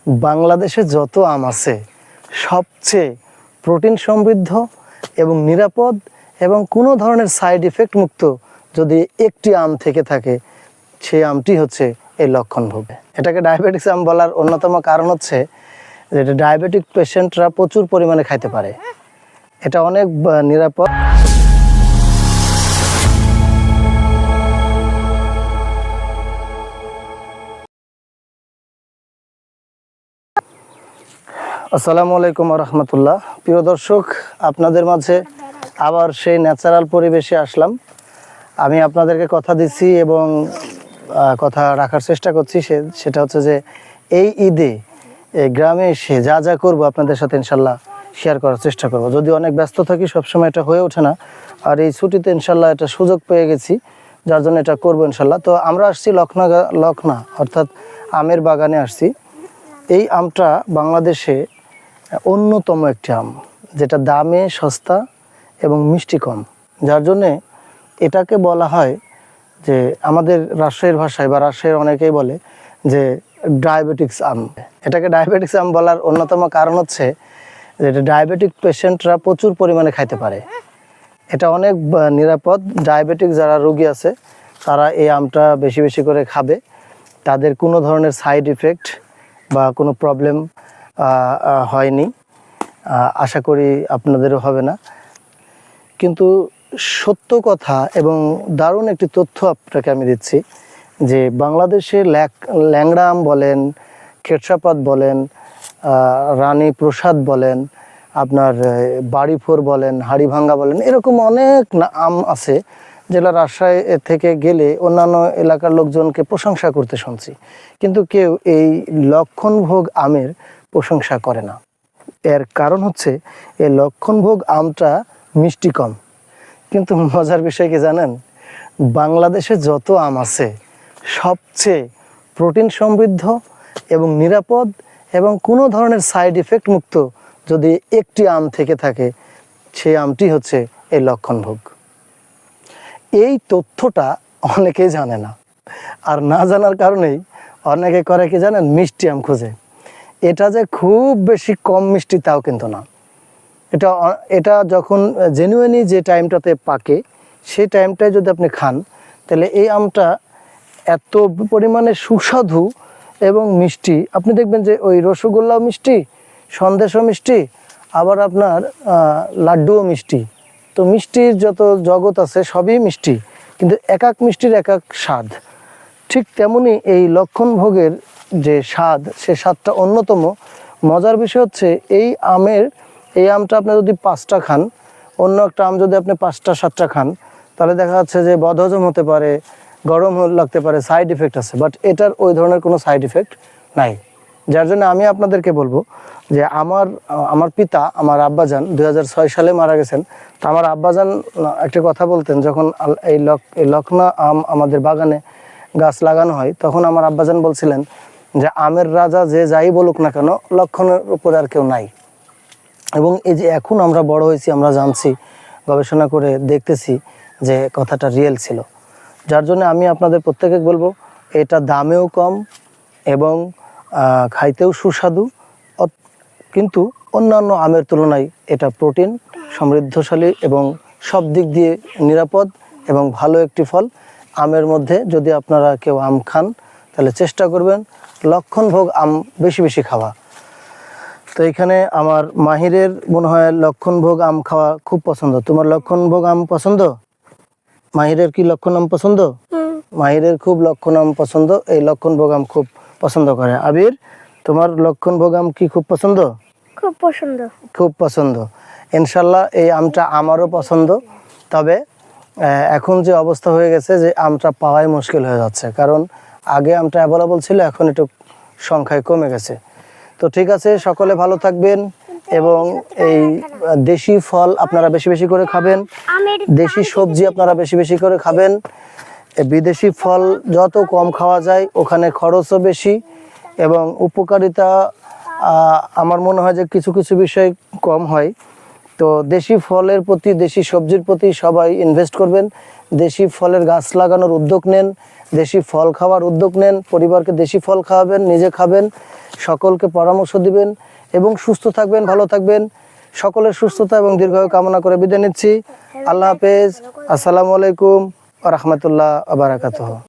বাংলাদেশে যত আম আছে সবচেয়ে প্রোটিন সমৃদ্ধ এবং নিরাপদ এবং কোনো ধরনের সাইড ইফেক্ট মুক্ত যদি একটি আম থেকে থাকে সেই আমটি হচ্ছে এই লক্ষণভোগ। এটাকে ডায়াবেটিক্স আম বলার অন্যতম কারণ হচ্ছে যে এটা ডায়াবেটিক পেশেন্টরা প্রচুর পরিমাণে খাইতে পারে। এটা অনেক নিরাপদ। আসসালামু আলাইকুম রহমতুল্লাহ। প্রিয় দর্শক, আপনাদের মাঝে আবার সেই ন্যাচারাল পরিবেশে আসলাম। আমি আপনাদেরকে কথা দিচ্ছি এবং কথা রাখার চেষ্টা করছি, সেটা হচ্ছে যে এই ঈদে গ্রামে এসে যা যা করবো আপনাদের সাথে ইনশাল্লাহ শেয়ার করার চেষ্টা করব। যদি অনেক ব্যস্ত থাকি সবসময় এটা হয়ে ওঠে না, আর এই ছুটিতে ইনশাল্লাহ এটা সুযোগ পেয়ে গেছি, যার জন্য এটা করবো ইনশাল্লাহ। তো আমরা আসছি লখনা অর্থাৎ আমের বাগানে আসছি। এই আমটা বাংলাদেশে অন্যতম একটি আম, যেটা দামে সস্তা এবং মিষ্টি কম, যার জন্যে এটাকে বলা হয় যে আমাদের রাজশাহীর ভাষায় বা রাজশাহীর অনেকেই বলে যে ডায়াবেটিক্স আম। এটাকে ডায়াবেটিক্স আম বলার অন্যতম কারণ হচ্ছে যে এটা ডায়াবেটিক পেশেন্টরা প্রচুর পরিমাণে খাইতে পারে। এটা অনেক নিরাপদ। ডায়াবেটিক যারা রোগী আছে তারা এই আমটা বেশি বেশি করে খাবে, তাদের কোনো ধরনের সাইড ইফেক্ট বা কোনো প্রবলেম হয়নি। আশা করি আপনাদেরও হবে না। কিন্তু সত্য কথা এবং দারুণ একটি তথ্য আপনাকে আমি দিচ্ছি যে বাংলাদেশে ল্যাংড়া আম বলেন, খেরসাপাত বলেন, রানী প্রসাদ বলেন, আপনার বাড়িফোর বলেন, হাড়িভাঙ্গা বলেন, এরকম অনেক আম আছে যেগুলো রাজশাহী থেকে গেলে অন্যান্য এলাকার লোকজনকে প্রশংসা করতে শুনছি, কিন্তু কেউ এই লক্ষণভোগ আমের প্রশংসা করে না। এর কারণ হচ্ছে এই লক্ষণভোগ আমটা মিষ্টি কম। কিন্তু মজার বিষয় কি জানেন, বাংলাদেশে যত আম আছে সবচেয়ে প্রোটিন সমৃদ্ধ এবং নিরাপদ এবং কোনো ধরনের সাইড ইফেক্ট মুক্ত যদি একটি আম থেকে থাকে সেই আমটি হচ্ছে এই লক্ষণভোগ। এই তথ্যটা অনেকেই জানে না, আর না জানার কারণেই অনেকে করে কি জানেন, মিষ্টি আম খুঁজে। এটা যে খুব বেশি কম মিষ্টি তাও কিন্তু না। এটা যখন জেনুইনলি যে টাইমটাতে পাকে সেই টাইমটায় যদি আপনি খান তাহলে এই আমটা এত পরিমাণে সুস্বাদু এবং মিষ্টি। আপনি দেখবেন যে ওই রসগোল্লাও মিষ্টি, সন্দেশও মিষ্টি, আবার আপনার লাড্ডুও মিষ্টি। তো মিষ্টির যত জগৎ আছে সবই মিষ্টি, কিন্তু এক এক মিষ্টির এক এক স্বাদ। ঠিক তেমনি এই লক্ষণভোগের যে স্বাদ, সে স্বাদটা অন্যতম। মজার বিষয় হচ্ছে এই আমটা আপনি যদি 5টা খান, অন্য একটা আম যদি আপনি 5টা 7টা খান, তাহলে দেখা যাচ্ছে যে বদহজম হতে পারে, গরম লাগতে পারে, সাইড ইফেক্ট আছে। বাট এটার ওই ধরনের কোনো সাইড ইফেক্ট নাই। যার জন্য আমি আপনাদেরকে বলবো যে আমার পিতা, আমার আব্বাজান 2006 সালে মারা গেছেন। তো আমার আব্বাজান একটা কথা বলতেন, যখন এই লখনা আম আমাদের বাগানে গাছ লাগানো হয়, তখন আমার আব্বাজান বলছিলেন যে আমের রাজা যে যাই বলুক না কেন, লক্ষণের উপরে আর কেউ নাই। এবং এই যে এখন আমরা বড় হয়েছি, আমরা জানছি, গবেষণা করে দেখতেছি যে কথাটা রিয়েল ছিল। যার জন্য আমি আপনাদের প্রত্যেকে বলবো এটা দামেও কম এবং খাইতেও সুস্বাদু, কিন্তু অন্যান্য আমের তুলনায় এটা প্রোটিন সমৃদ্ধশালী এবং সব দিক দিয়ে নিরাপদ এবং ভালো একটি ফল। আমের মধ্যে যদি আপনারা কেউ আম খান তাহলে চেষ্টা করবেন লক্ষণভোগ আম বেশি বেশি খাওয়া। তো এখানে আমার মাহিরের মনে হয় লক্ষণভোগ আম খাওয়া খুব পছন্দ। তোমার লক্ষণভোগ আম পছন্দ? মাহিরের কি লক্ষণ আম পছন্দ? মাহিরের খুব লক্ষণ আম পছন্দ, এই লক্ষণভোগ আম খুব পছন্দ করে। আবির, তোমার লক্ষণভোগ আম কি খুব পছন্দ? খুব পছন্দ। খুব পছন্দ। ইনশাল্লাহ এই আমটা আমারও পছন্দ। তবে এখন যে অবস্থা হয়ে গেছে যে আমটা পাওয়াই মুশকিল হয়ে যাচ্ছে, কারণ আগে আমটা অ্যাভেলেবল ছিল, এখন একটু সংখ্যায় কমে গেছে। তো ঠিক আছে, সকলে ভালো থাকবেন এবং এই দেশি ফল আপনারা বেশি বেশি করে খাবেন, দেশি সবজি আপনারা বেশি বেশি করে খাবেন। বিদেশি ফল যত কম খাওয়া যায় ওখানে খরচও বেশি এবং উপকারিতা আমার মনে হয় যে কিছু কিছু বিষয় কম হয়। তো দেশি ফলের প্রতি, দেশি সবজির প্রতি সবাই ইনভেস্ট করবেন, দেশি ফলের গাছ লাগানোর উদ্যোগ নেন, দেশি ফল খাওয়ার উদ্যোগ নেন, পরিবারকে দেশি ফল খাওয়াবেন, নিজে খাবেন, সকলকে পরামর্শ দিবেন এবং সুস্থ থাকবেন, ভালো থাকবেন। সকলের সুস্থতা এবং দীর্ঘায়ু কামনা করে বিদায় নিচ্ছি। আল্লাহ হাফেজ। আসসালামু আলাইকুম ওয়া রাহমাতুল্লাহি ওয়া বারাকাতুহু।